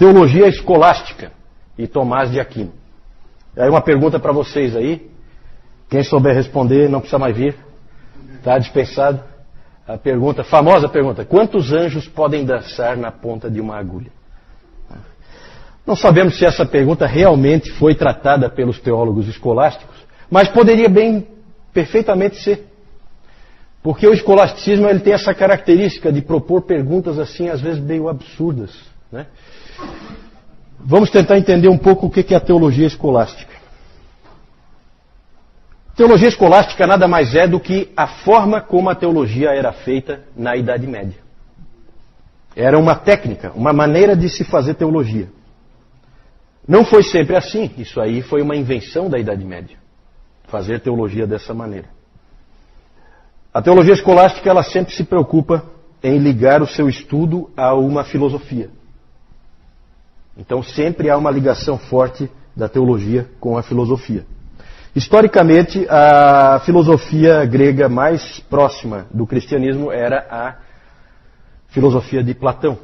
Teologia escolástica e Tomás de Aquino. Aí uma pergunta para vocês aí. Quem souber responder não precisa mais vir. Está dispensado. A pergunta, famosa pergunta: quantos anjos podem dançar na ponta de uma agulha? Não sabemos se essa pergunta realmente foi tratada pelos teólogos escolásticos, mas poderia bem, perfeitamente ser. Porque o escolasticismo ele tem essa característica de propor perguntas assim, às vezes meio absurdas, né? Vamos tentar entender um pouco o que é a teologia escolástica. Teologia escolástica nada mais é do que a forma como a teologia era feita na Idade Média. Era uma técnica, uma maneira de se fazer teologia. Não foi sempre assim, isso aí foi uma invenção da Idade Média, fazer teologia dessa maneira. A teologia escolástica ela sempre se preocupa em ligar o seu estudo a uma filosofia. Então sempre há uma ligação forte da teologia com a filosofia. Historicamente, a filosofia grega mais próxima do cristianismo era a filosofia de Platão.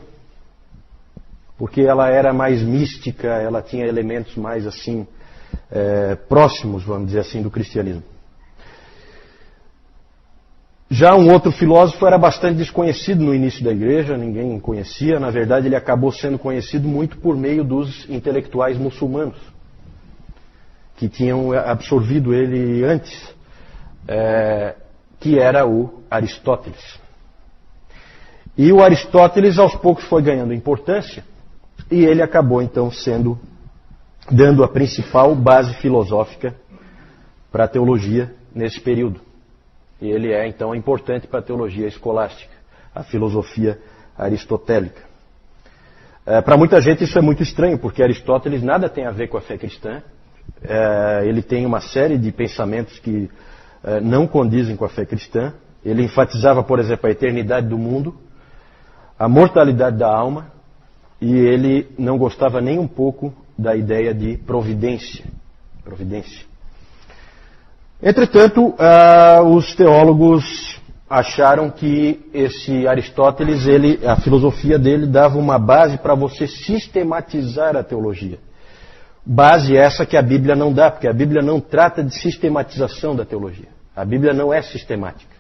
Porque ela era mais mística, ela tinha elementos mais assim, próximos, vamos dizer assim, do cristianismo. Já um outro filósofo era bastante desconhecido no início da igreja, ninguém conhecia. Na verdade, ele acabou sendo conhecido muito por meio dos intelectuais muçulmanos, que tinham absorvido ele antes, que era o Aristóteles. E o Aristóteles, aos poucos, foi ganhando importância, e ele acabou, então, dando a principal base filosófica para a teologia nesse período. E ele é, então, importante para a teologia escolástica, a filosofia aristotélica. Para muita gente isso é muito estranho, porque Aristóteles nada tem a ver com a fé cristã. Ele tem uma série de pensamentos que não condizem com a fé cristã. Ele enfatizava, por exemplo, a eternidade do mundo, a mortalidade da alma, e ele não gostava nem um pouco da ideia de providência. Entretanto, os teólogos acharam que esse Aristóteles, a filosofia dele dava uma base para você sistematizar a teologia. Base essa que a Bíblia não dá, porque a Bíblia não trata de sistematização da teologia. A Bíblia não é sistemática.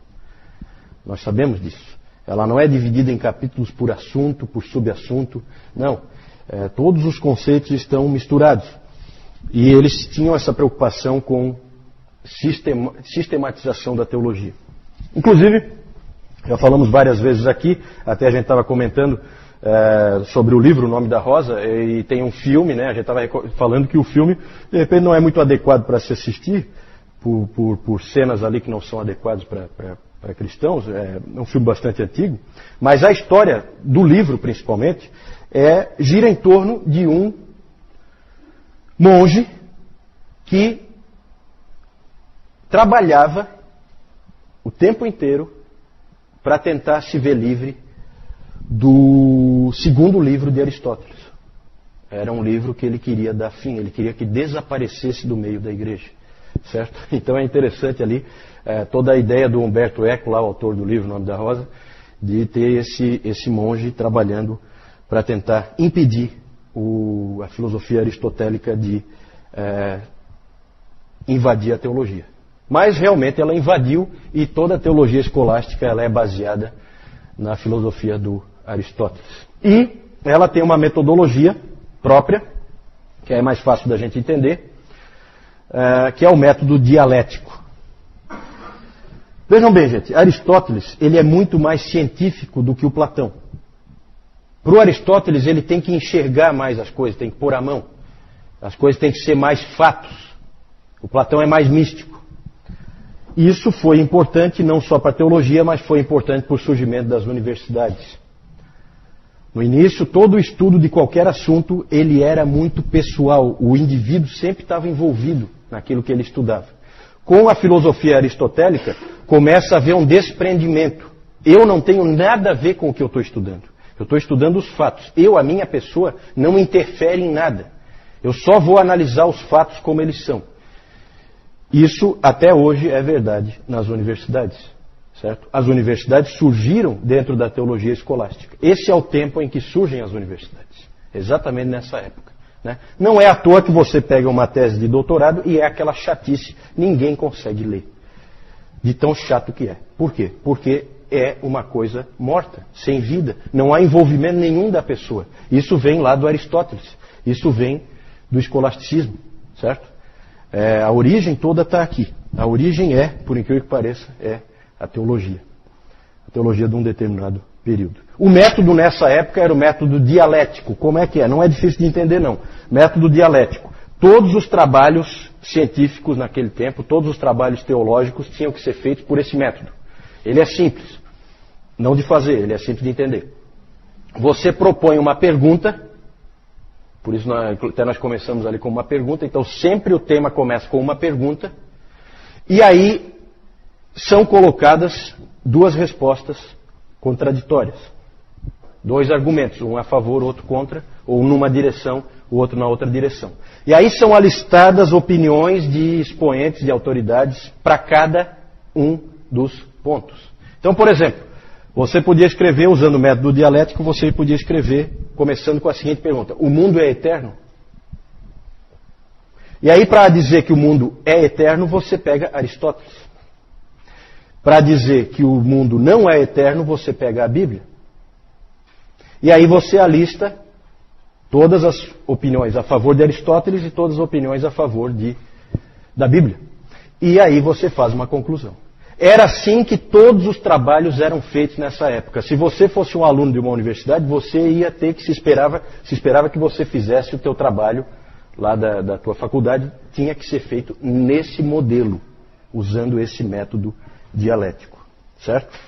Nós sabemos disso. Ela não é dividida em capítulos por assunto, por subassunto. Não. Todos os conceitos estão misturados. E eles tinham essa preocupação com sistematização da teologia. Inclusive, já falamos várias vezes aqui, até a gente estava comentando sobre o livro O Nome da Rosa, e tem um filme, né? A gente estava falando que o filme, de repente, não é muito adequado para se assistir, por cenas ali que não são adequadas para cristãos. É um filme bastante antigo, mas a história do livro, principalmente, gira em torno de um monge que trabalhava o tempo inteiro para tentar se ver livre do segundo livro de Aristóteles. Era um livro que ele queria dar fim, ele queria que desaparecesse do meio da igreja. Certo? Então é interessante ali toda a ideia do Humberto Eco, lá, o autor do livro O Nome da Rosa, de ter esse monge trabalhando para tentar impedir a filosofia aristotélica de invadir a teologia. Mas realmente ela invadiu, e toda a teologia escolástica ela é baseada na filosofia do Aristóteles. E ela tem uma metodologia própria, que é mais fácil da gente entender, que é o método dialético. Vejam bem, gente, Aristóteles ele é muito mais científico do que o Platão. Para o Aristóteles ele tem que enxergar mais as coisas, tem que pôr a mão. As coisas têm que ser mais fatos. O Platão é mais místico. Isso foi importante não só para a teologia, mas foi importante para o surgimento das universidades. No início, todo o estudo de qualquer assunto, ele era muito pessoal. O indivíduo sempre estava envolvido naquilo que ele estudava. Com a filosofia aristotélica, começa a haver um desprendimento. Eu não tenho nada a ver com o que eu estou estudando. Eu estou estudando os fatos. A minha pessoa, não interfere em nada. Eu só vou analisar os fatos como eles são. Isso, até hoje, é verdade nas universidades. Certo? As universidades surgiram dentro da teologia escolástica. Esse é o tempo em que surgem as universidades. Exatamente nessa época. Né? Não é à toa que você pega uma tese de doutorado e é aquela chatice. Ninguém consegue ler. De tão chato que é. Por quê? Porque é uma coisa morta, sem vida. Não há envolvimento nenhum da pessoa. Isso vem lá do Aristóteles. Isso vem do escolasticismo. Certo? A origem toda está aqui. A origem é, por incrível que pareça, é a teologia. A teologia de um determinado período. O método nessa época era o método dialético. Como é que é? Não é difícil de entender, não. Método dialético. Todos os trabalhos científicos naquele tempo, todos os trabalhos teológicos tinham que ser feitos por esse método. Ele é simples. Não de fazer, ele é simples de entender. Você propõe uma pergunta, por isso até nós começamos ali com uma pergunta, então sempre o tema começa com uma pergunta, e aí são colocadas duas respostas contraditórias. Dois argumentos, um a favor, outro contra, ou numa direção, o outro na outra direção. E aí são alistadas opiniões de expoentes, de autoridades, para cada um dos pontos. Então, por exemplo, você podia escrever, usando o método dialético, você podia escrever, começando com a seguinte pergunta: o mundo é eterno? E aí, para dizer que o mundo é eterno, você pega Aristóteles. Para dizer que o mundo não é eterno, você pega a Bíblia. E aí você alista todas as opiniões a favor de Aristóteles e todas as opiniões a favor da Bíblia. E aí você faz uma conclusão. Era assim que todos os trabalhos eram feitos nessa época. Se você fosse um aluno de uma universidade, você ia ter que se esperava que você fizesse o teu trabalho lá da tua faculdade, tinha que ser feito nesse modelo, usando esse método dialético. Certo?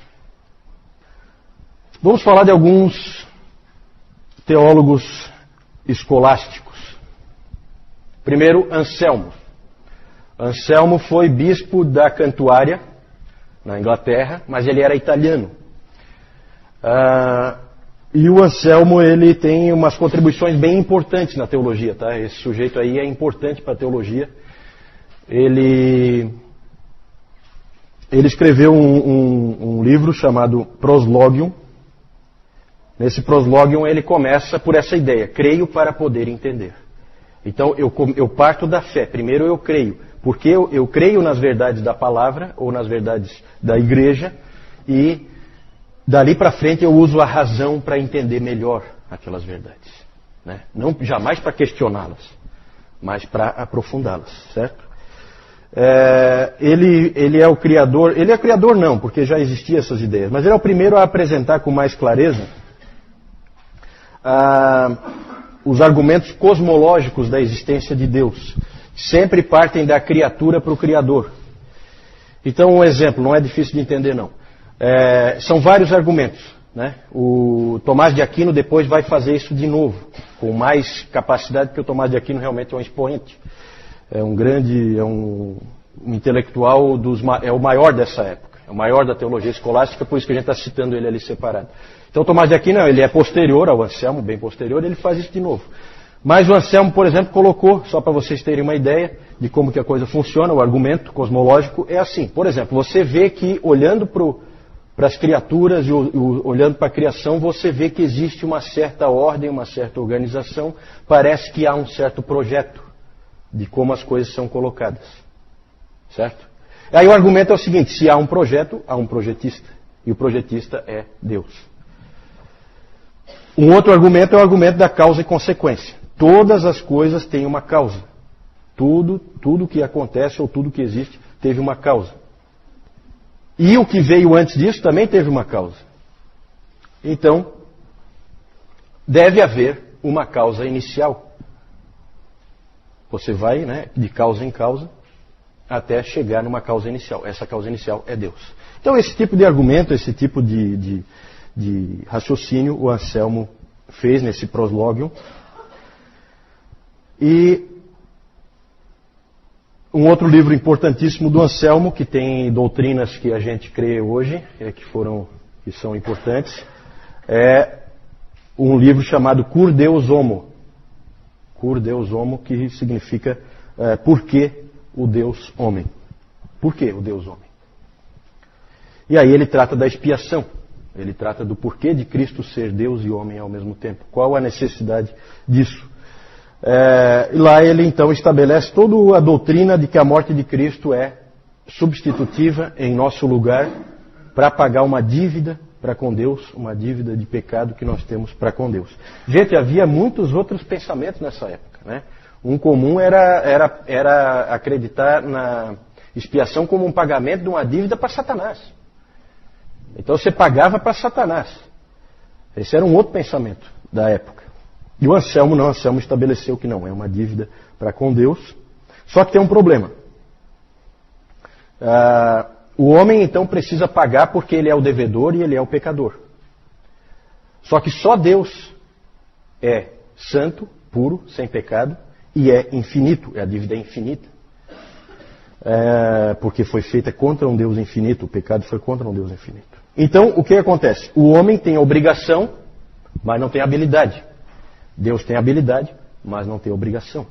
Vamos falar de alguns teólogos escolásticos. Primeiro, Anselmo. Anselmo foi bispo da Cantuária, na Inglaterra, mas ele era italiano. E o Anselmo, ele tem umas contribuições bem importantes na teologia, tá? Esse sujeito aí é importante para a teologia. Ele escreveu um livro chamado Proslogium. Nesse Proslogium ele começa por essa ideia: creio para poder entender. Então eu parto da fé. Primeiro eu creio, porque eu creio nas verdades da palavra ou nas verdades da igreja, e dali para frente eu uso a razão para entender melhor aquelas verdades. Né? Não jamais para questioná-las, mas para aprofundá-las, certo? Ele é o criador. Ele é criador não, porque já existiam essas ideias, mas ele é o primeiro a apresentar com mais clareza os argumentos cosmológicos da existência de Deus. Sempre partem da criatura para o Criador. Então, um exemplo, não é difícil de entender não. São vários argumentos. Né? O Tomás de Aquino depois vai fazer isso de novo, com mais capacidade, porque o Tomás de Aquino realmente é um expoente. É um grande, um intelectual, é o maior dessa época. É o maior da teologia escolástica, por isso que a gente está citando ele ali separado. Então, Tomás de Aquino, ele é posterior ao Anselmo, bem posterior, ele faz isso de novo. Mas o Anselmo, por exemplo, colocou, só para vocês terem uma ideia de como que a coisa funciona, o argumento cosmológico é assim. Por exemplo, você vê que, olhando para as criaturas e olhando para a criação, você vê que existe uma certa ordem, uma certa organização, parece que há um certo projeto de como as coisas são colocadas. Certo? Aí o argumento é o seguinte: se há um projeto, há um projetista. E o projetista é Deus. Um outro argumento é o argumento da causa e consequência. Todas as coisas têm uma causa. Tudo que acontece ou tudo que existe teve uma causa. E o que veio antes disso também teve uma causa. Então, deve haver uma causa inicial. Você vai, né, de causa em causa até chegar numa causa inicial. Essa causa inicial é Deus. Então, esse tipo de argumento, esse tipo de raciocínio, o Anselmo fez nesse Proslogium. E um outro livro importantíssimo do Anselmo, que tem doutrinas que a gente crê hoje, que são importantes, é um livro chamado Cur Deus Homo. Cur Deus Homo, que significa por que o Deus homem. Por que o Deus homem? E aí ele trata da expiação. Ele trata do porquê de Cristo ser Deus e homem ao mesmo tempo. Qual a necessidade disso? E lá ele então estabelece toda a doutrina de que a morte de Cristo é substitutiva em nosso lugar para pagar uma dívida para com Deus, uma dívida de pecado que nós temos para com Deus. Gente, havia muitos outros pensamentos nessa época, né? Um comum era acreditar na expiação como um pagamento de uma dívida para Satanás. Então você pagava para Satanás. Esse era um outro pensamento da época. E o Anselmo não, Anselmo estabeleceu que não, é uma dívida para com Deus. Só que tem um problema. O homem então precisa pagar porque ele é o devedor e ele é o pecador. Só que só Deus é santo, puro, sem pecado e é infinito, a dívida é infinita. Porque foi feita contra um Deus infinito, o pecado foi contra um Deus infinito. Então, o que acontece? O homem tem obrigação, mas não tem habilidade. Deus tem habilidade, mas não tem obrigação.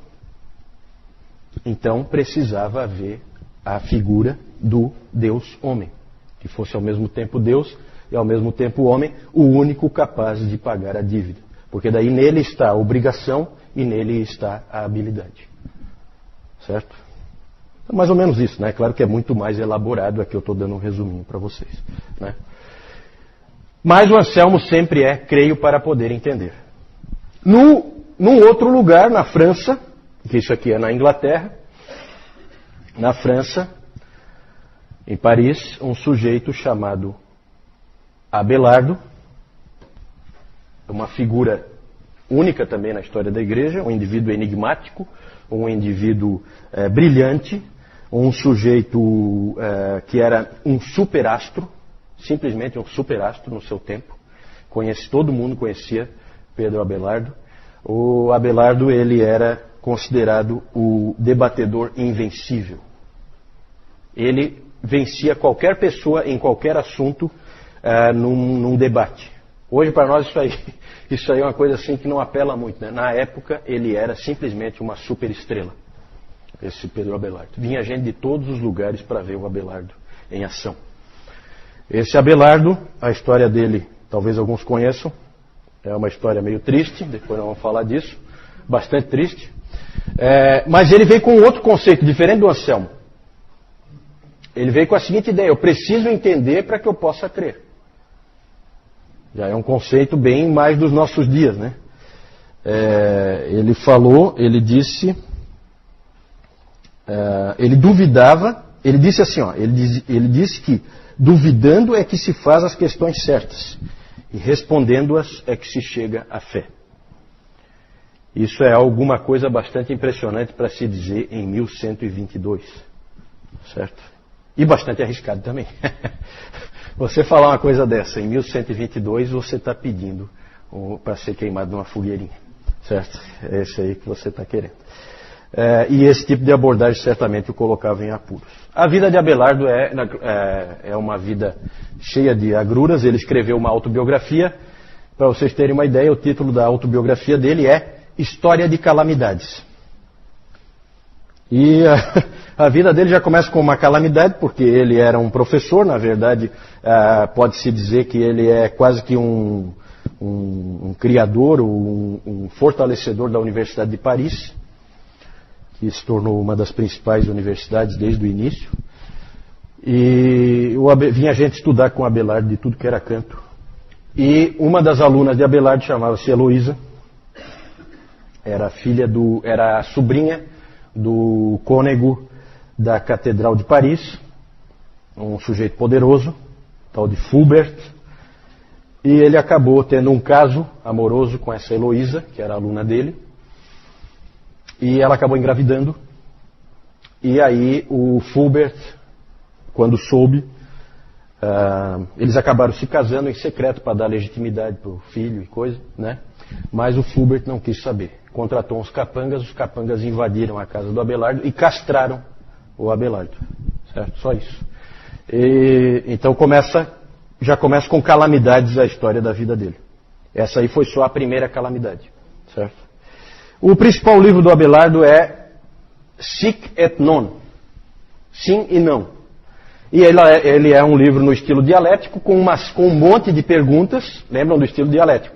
Então, precisava haver a figura do Deus homem, que fosse ao mesmo tempo Deus e ao mesmo tempo homem, o único capaz de pagar a dívida. Porque daí nele está a obrigação e nele está a habilidade. Certo? É mais ou menos isso, né? Claro que é muito mais elaborado, aqui eu estou dando um resuminho para vocês, né? Mas o Anselmo sempre creio para poder entender. Num outro lugar, na França, que isso aqui é na Inglaterra, na França, em Paris, um sujeito chamado Abelardo, uma figura única também na história da igreja, um indivíduo enigmático, um indivíduo brilhante, um sujeito que era um superastro, simplesmente um superastro no seu tempo. Todo mundo conhecia Pedro Abelardo. O Abelardo, ele era considerado o debatedor invencível. Ele vencia qualquer pessoa em qualquer assunto num debate. Hoje, para nós, isso aí é uma coisa assim que não apela muito, né? Na época, ele era simplesmente uma superestrela, esse Pedro Abelardo. Vinha gente de todos os lugares para ver o Abelardo em ação. Esse Abelardo, a história dele, talvez alguns conheçam, é uma história meio triste, depois nós vamos falar disso, bastante triste. Mas ele veio com outro conceito, diferente do Anselmo. Ele veio com a seguinte ideia: eu preciso entender para que eu possa crer. Já é um conceito bem mais dos nossos dias, né? Ele falou, ele disse, ele duvidava, ele disse assim, ele disse que duvidando é que se faz as questões certas e respondendo-as é que se chega à fé. Isso é alguma coisa bastante impressionante para se dizer em 1122, certo? E bastante arriscado também. Você falar uma coisa dessa em 1122, você está pedindo para ser queimado numa fogueirinha, certo? É isso aí que você está querendo. E esse tipo de abordagem certamente o colocava em apuros. A vida de Abelardo é uma vida cheia de agruras. Ele escreveu uma autobiografia. Para vocês terem uma ideia, o título da autobiografia dele é História de Calamidades. E a vida dele já começa com uma calamidade, porque ele era um professor. Na verdade, pode-se dizer que ele é quase que um criador, um fortalecedor da Universidade de Paris, que se tornou uma das principais universidades desde o início. E vinha gente estudar com Abelardo de tudo que era canto. E uma das alunas de Abelardo chamava-se Heloísa. Era a sobrinha do cônego da Catedral de Paris, um sujeito poderoso, tal de Fulbert. E ele acabou tendo um caso amoroso com essa Heloísa, que era aluna dele. E ela acabou engravidando. E aí o Fulbert, quando soube, eles acabaram se casando em secreto para dar legitimidade para o filho e coisa, né? Mas o Fulbert não quis saber. Contratou os capangas invadiram a casa do Abelardo e castraram o Abelardo. Certo? Só isso. Então já começa com calamidades a história da vida dele. Essa aí foi só a primeira calamidade. Certo? O principal livro do Abelardo é Sic et Non. Sim e não. E ele é um livro no estilo dialético, com um monte de perguntas. Lembram do estilo dialético?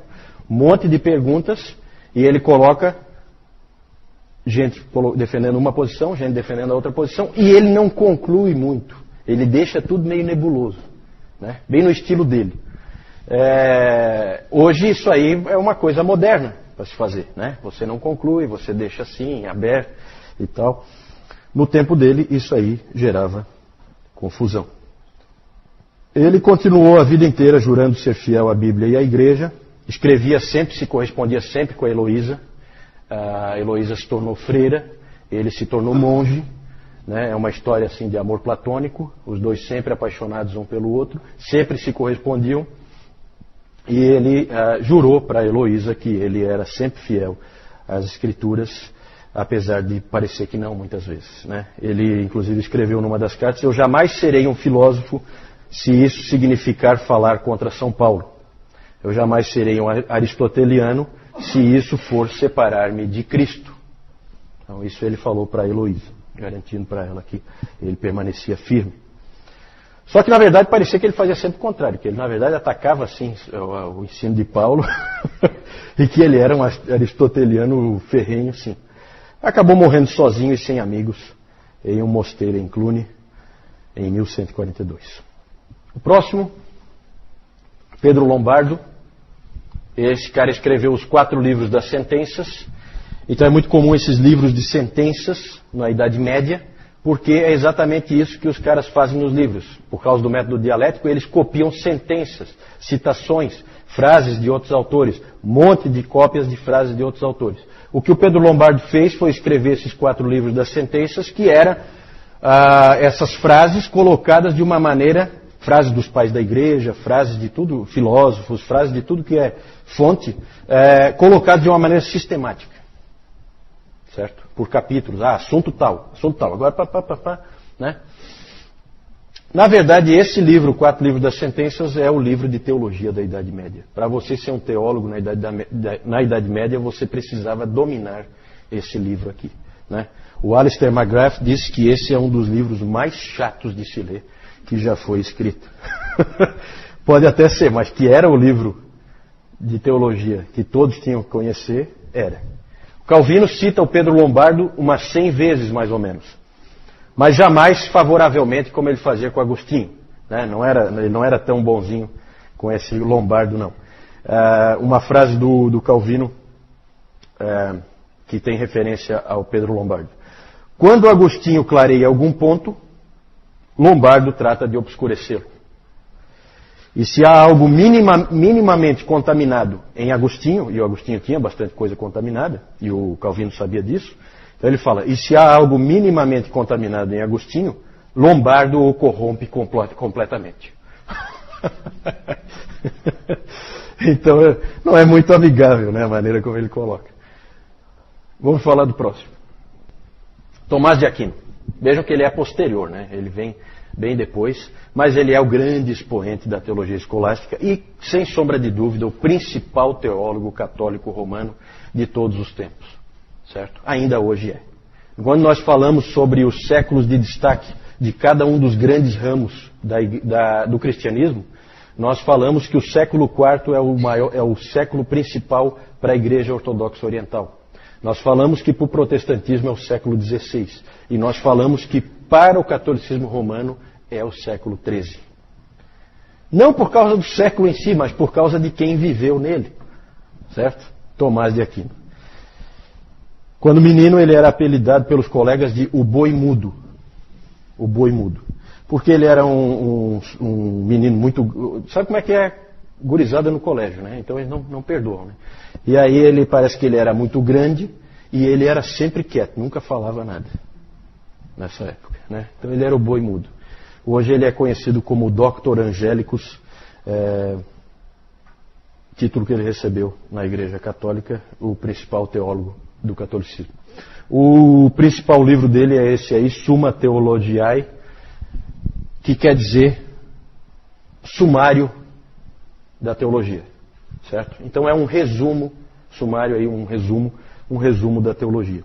Um monte de perguntas, e ele coloca gente defendendo uma posição, gente defendendo a outra posição, e ele não conclui muito. Ele deixa tudo meio nebuloso, né? Bem no estilo dele. Hoje isso aí é uma coisa moderna para se fazer, né? Você não conclui, você deixa assim, aberto e tal. No tempo dele, isso aí gerava confusão. Ele continuou a vida inteira jurando ser fiel à Bíblia e à Igreja. Escrevia sempre, se correspondia sempre com a Heloísa. A Heloísa se tornou freira, ele se tornou monge, né? É uma história assim de amor platônico, os dois sempre apaixonados um pelo outro, sempre se correspondiam, e ele jurou para a Heloísa que ele era sempre fiel às Escrituras, apesar de parecer que não muitas vezes, né? Ele inclusive escreveu numa das cartas: eu jamais serei um filósofo se isso significar falar contra São Paulo. Eu jamais serei um aristoteliano se isso for separar-me de Cristo. Então isso ele falou para a Heloísa, garantindo para ela que ele permanecia firme. Só que na verdade parecia que ele fazia sempre o contrário, que ele na verdade atacava assim o ensino de Paulo e que ele era um aristoteliano ferrenho, sim. Acabou morrendo sozinho e sem amigos em um mosteiro em Cluny em 1142. O próximo, Pedro Lombardo. Esse cara escreveu os 4 livros das sentenças. Então é muito comum esses livros de sentenças na Idade Média, porque é exatamente isso que os caras fazem nos livros. Por causa do método dialético, eles copiam sentenças, citações, frases de outros autores, um monte de cópias de frases de outros autores. O que o Pedro Lombardo fez foi escrever esses 4 livros das sentenças, que eram essas frases colocadas de uma maneira, frases dos pais da igreja, frases de tudo, filósofos, frases de tudo que é fonte, colocadas de uma maneira sistemática. Certo? Por capítulos. Assunto tal, agora né? Na verdade, esse livro, 4 livros das sentenças, é o livro de teologia da Idade Média. Para você ser um teólogo na Idade Média, você precisava dominar esse livro aqui, né? O Alistair McGrath disse que esse é um dos livros mais chatos de se ler que já foi escrito. Pode até ser, mas que era o livro de teologia que todos tinham que conhecer, era. Calvino cita o Pedro Lombardo umas 100 vezes, mais ou menos. Mas jamais favoravelmente como ele fazia com Agostinho, né? Ele não era tão bonzinho com esse Lombardo, não. Uma frase do Calvino que tem referência ao Pedro Lombardo. Quando Agostinho clareia algum ponto, Lombardo trata de obscurecê-lo. E se há algo minimamente contaminado em Agostinho, e o Agostinho tinha bastante coisa contaminada, e o Calvino sabia disso, então ele fala, e se há algo minimamente contaminado em Agostinho, Lombardo o corrompe completamente. Então não é muito amigável, né, a maneira como ele coloca. Vamos falar do próximo. Tomás de Aquino. Vejam que ele é posterior, né? Ele vem bem depois, mas ele é o grande expoente da teologia escolástica e, sem sombra de dúvida, o principal teólogo católico romano de todos os tempos. Certo? Ainda hoje é. Quando nós falamos sobre os séculos de destaque de cada um dos grandes ramos do cristianismo, nós falamos que o século IV é o século principal para a Igreja Ortodoxa Oriental. Nós falamos que para o protestantismo é o século XVI. E nós falamos que para o catolicismo romano é o século XIII. Não por causa do século em si, mas por causa de quem viveu nele. Certo? Tomás de Aquino. Quando menino, ele era apelidado pelos colegas de o boi mudo. O boi mudo. Porque ele era um menino muito... Sabe como é que é gurizada no colégio, né? Então eles não perdoam, né? E aí ele parece que ele era muito grande e ele era sempre quieto, nunca falava nada nessa época, né? Então ele era o boi mudo. Hoje ele é conhecido como Dr. Angélicos, título que ele recebeu na Igreja Católica, o principal teólogo do catolicismo. O principal livro dele é esse aí, Summa Theologiae, que quer dizer sumário da teologia, certo? Então é um resumo, sumário aí, um resumo da teologia.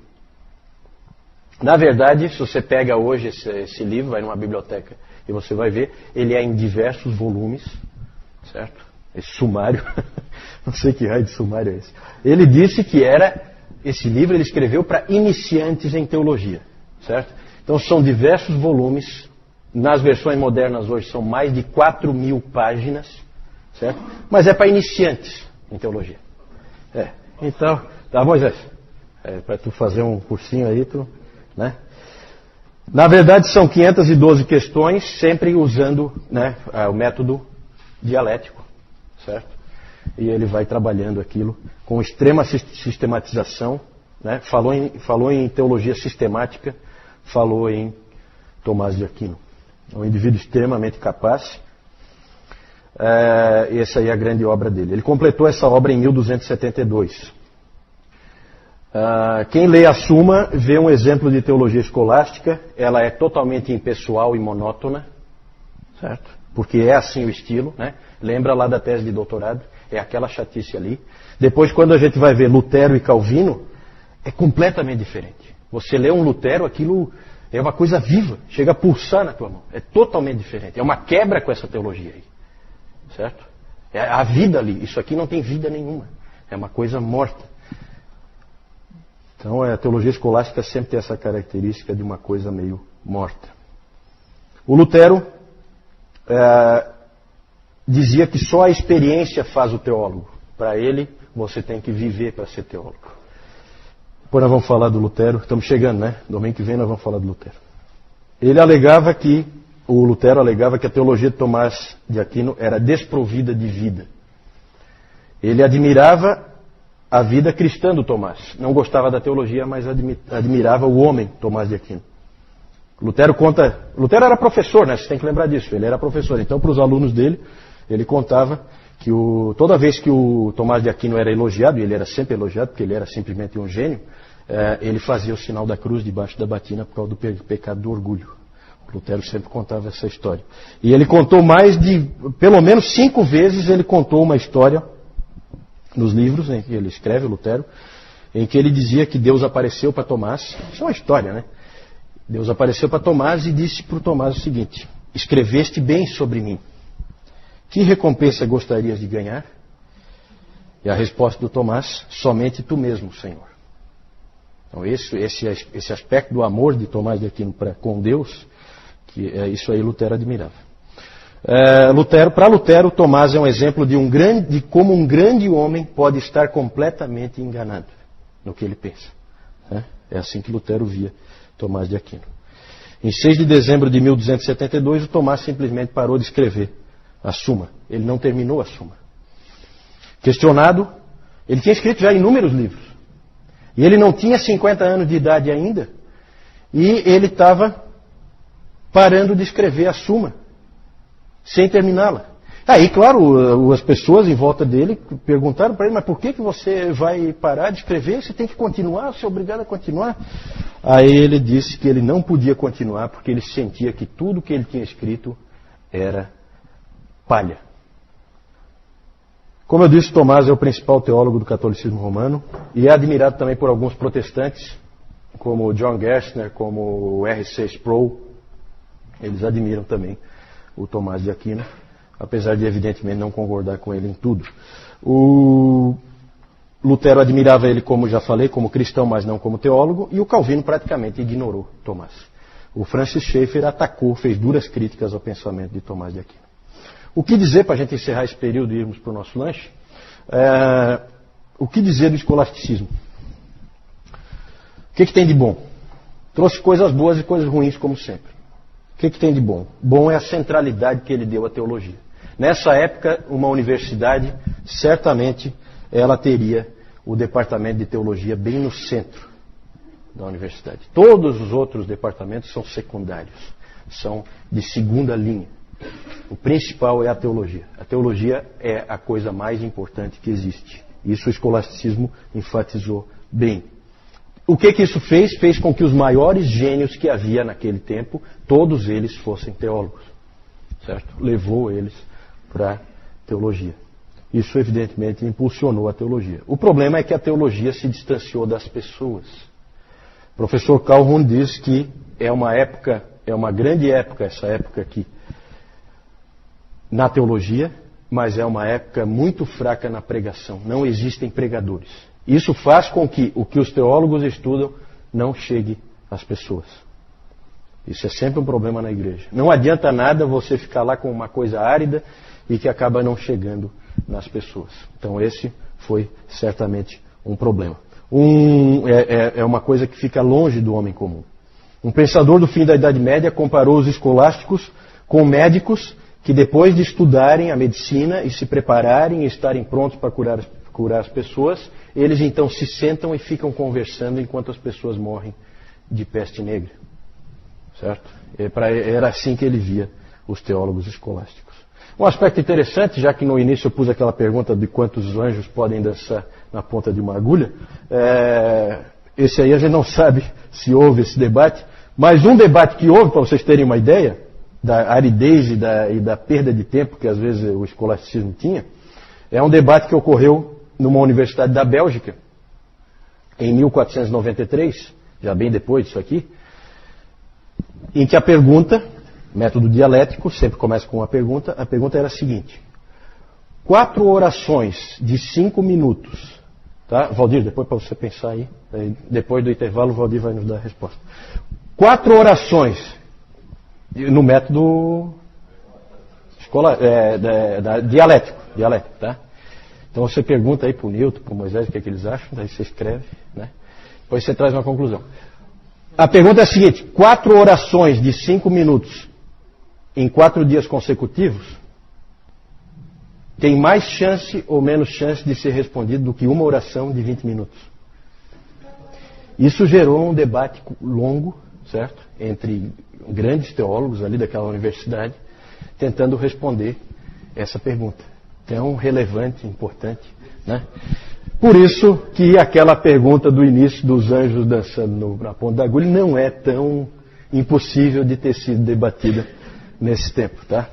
Na verdade, se você pega hoje esse livro, vai numa biblioteca e você vai ver, ele é em diversos volumes, certo? Esse sumário, não sei que raio de sumário é esse. Ele disse que esse livro ele escreveu para iniciantes em teologia, certo? Então são diversos volumes, nas versões modernas hoje são mais de 4.000 páginas, certo? Mas é para iniciantes em teologia. Então, tá, Moisés? Para tu fazer um cursinho aí, né? Na verdade são 512 questões, sempre usando, né, o método dialético, certo? E ele vai trabalhando aquilo com extrema sistematização, né? Falou em teologia sistemática, falou em Tomás de Aquino. É um indivíduo extremamente capaz. Essa aí é a grande obra dele. Ele completou essa obra em 1272. Quem lê a Suma vê um exemplo de teologia escolástica. Ela é totalmente impessoal e monótona, certo? Porque é assim o estilo, né? Lembra lá da tese de doutorado? É aquela chatice ali. Depois, quando a gente vai ver Lutero e Calvino, é completamente diferente. Você lê um Lutero, aquilo é uma coisa viva, chega a pulsar na tua mão. É totalmente diferente. É uma quebra com essa teologia aí, certo? É a vida ali. Isso aqui não tem vida nenhuma. É uma coisa morta. Então a teologia escolástica sempre tem essa característica de uma coisa meio morta. O Lutero dizia que só a experiência faz o teólogo. Para ele, você tem que viver para ser teólogo. Depois nós vamos falar do Lutero. Estamos chegando, né? Domingo que vem nós vamos falar do Lutero. O Lutero alegava que a teologia de Tomás de Aquino era desprovida de vida. Ele admirava a vida cristã do Tomás. Não gostava da teologia, mas admirava o homem Tomás de Aquino. Lutero era professor, né? Você tem que lembrar disso. Ele era professor. Então, para os alunos dele, ele contava que toda vez que o Tomás de Aquino era elogiado, e ele era sempre elogiado, porque ele era simplesmente um gênio, ele fazia o sinal da cruz debaixo da batina por causa do pecado do orgulho. Lutero sempre contava essa história. E ele contou pelo menos 5 vezes, ele contou uma história nos livros em que ele escreve, Lutero, em que ele dizia que Deus apareceu para Tomás. Isso é uma história, né? Deus apareceu para Tomás e disse para o Tomás o seguinte: escreveste bem sobre mim. Que recompensa gostarias de ganhar? E a resposta do Tomás: somente tu mesmo, Senhor. Então esse aspecto do amor de Tomás de Aquino com Deus, isso aí Lutero admirava. Para Lutero, Tomás é um exemplo de como um grande homem pode estar completamente enganado no que ele pensa. É assim que Lutero via Tomás de Aquino. Em 6 de dezembro de 1272, o Tomás simplesmente parou de escrever a Suma. Ele não terminou a Suma. Questionado, ele tinha escrito já inúmeros livros. E ele não tinha 50 anos de idade ainda. E ele estava parando de escrever a Suma, sem terminá-la. Aí, claro, as pessoas em volta dele perguntaram para ele: mas por que você vai parar de escrever? Você tem que continuar, você é obrigado a continuar. Aí ele disse que ele não podia continuar porque ele sentia que tudo que ele tinha escrito era palha. Como eu disse, Tomás é o principal teólogo do catolicismo romano e é admirado também por alguns protestantes, como John Gerstner, como o R.C. Sproul. Eles admiram também o Tomás de Aquino, apesar de evidentemente não concordar com ele em tudo. O Lutero admirava ele, como já falei, como cristão, mas não como teólogo, e o Calvino praticamente ignorou Tomás. O Francis Schaeffer atacou, fez duras críticas ao pensamento de Tomás de Aquino. O que dizer, para a gente encerrar esse período e irmos para o nosso lanche? O que dizer do escolasticismo? O que tem de bom? Trouxe coisas boas e coisas ruins, como sempre. O que tem de bom? Bom é a centralidade que ele deu à teologia. Nessa época, uma universidade, certamente, ela teria o departamento de teologia bem no centro da universidade. Todos os outros departamentos são secundários, são de segunda linha. O principal é a teologia. A teologia é a coisa mais importante que existe. Isso o escolasticismo enfatizou bem. O que isso fez? Fez com que os maiores gênios que havia naquele tempo, todos eles fossem teólogos. Certo? Levou eles para a teologia. Isso, evidentemente, impulsionou a teologia. O problema é que a teologia se distanciou das pessoas. O professor Calhoun diz que é uma grande época, essa época aqui, na teologia, mas é uma época muito fraca na pregação. Não existem pregadores. Isso faz com que o que os teólogos estudam não chegue às pessoas. Isso é sempre um problema na igreja. Não adianta nada você ficar lá com uma coisa árida e que acaba não chegando nas pessoas. Então esse foi certamente um problema. É uma coisa que fica longe do homem comum. Um pensador do fim da Idade Média comparou os escolásticos com médicos que depois de estudarem a medicina e se prepararem e estarem prontos para curar as pessoas, eles então se sentam e ficam conversando enquanto as pessoas morrem de peste negra. Certo? Era assim que ele via os teólogos escolásticos. Um aspecto interessante, já que no início eu pus aquela pergunta de quantos anjos podem dançar na ponta de uma agulha, esse aí a gente não sabe se houve esse debate, mas um debate que houve, para vocês terem uma ideia, da aridez e da perda de tempo que às vezes o escolasticismo tinha, é um debate que ocorreu numa universidade da Bélgica, em 1493, já bem depois disso aqui, em que a pergunta, método dialético, sempre começa com uma pergunta, a pergunta era a seguinte: 4 orações de 5 minutos, tá? Valdir, depois para você pensar aí, depois do intervalo o Valdir vai nos dar a resposta. 4 orações, no método dialético, tá? Então você pergunta aí para o Newton, para o Moisés, o que é que eles acham, daí você escreve, né? Depois você traz uma conclusão. A pergunta é a seguinte: 4 orações de 5 minutos em 4 dias consecutivos tem mais chance ou menos chance de ser respondido do que uma oração de 20 minutos? Isso gerou um debate longo, certo? Entre grandes teólogos ali daquela universidade, tentando responder essa pergunta. Tão relevante, importante, né? Por isso que aquela pergunta do início dos anjos dançando na ponta da agulha não é tão impossível de ter sido debatida nesse tempo, tá?